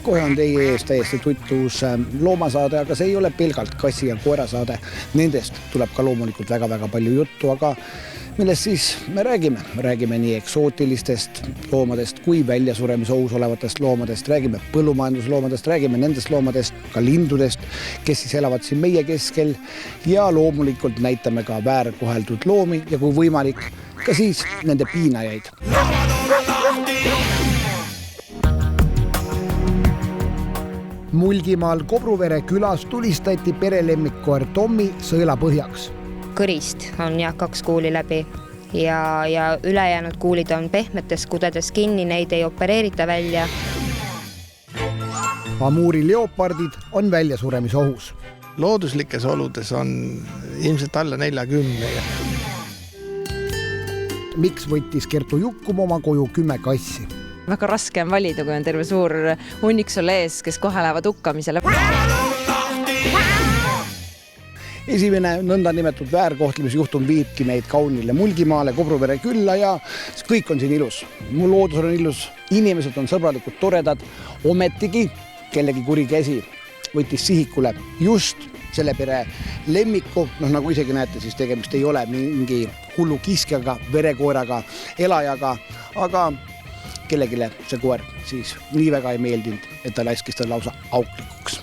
Kohe on teie ees täiesti tutvus loomasaade, aga see ei ole pelgalt kassi- ja koerasaade. Nendest tuleb ka loomulikult väga-väga palju juttu, aga millest siis me räägime? Räägime nii eksootilistest loomadest kui väljasuremise ohus olevatest loomadest, räägime põllumajandusloomadest, räägime nendest loomadest, ka lindudest, kes siis elavad siin meie keskel ja loomulikult näitame ka väärkoheldud loomi ja kui võimalik, ka siis nende piinajaid. Mulgimaal Kobruvere külas tulistati perelemmikkoer Tommi sõela põhjaks. Kõrist on 2 kuuli läbi ja ülejäänud kuulid on pehmetes kudedes kinni, neid ei opereerita välja. Amuuri leopardid on väljasuremise ohus. Looduslikes oludes on ilmselt alla 40. Miks võttis Kertu Jukkum oma koju 10 kassi? Väga raske on valida, kui on terve suur hunnik sul ees, kes kohe lähevad hukkamisele. Esimene nõndanimetatud väärkohtlemisjuhtum viibki meid kaunile Mulgimaale Kobruvere külla ja kõik on siin ilus. Mu loodus on ilus, inimesed on sõbralikud, toredad, ometigi kellegi kuri käsi võttis sihikule just selle pere lemmiku, nagu isegi näete, siis tegemist ei ole mingi hullu kiskjaga, verekoeraga, elajaga, aga kellegile see koer siis nii väga ei meeldinud, et ta laskis ta lausa auklikuks.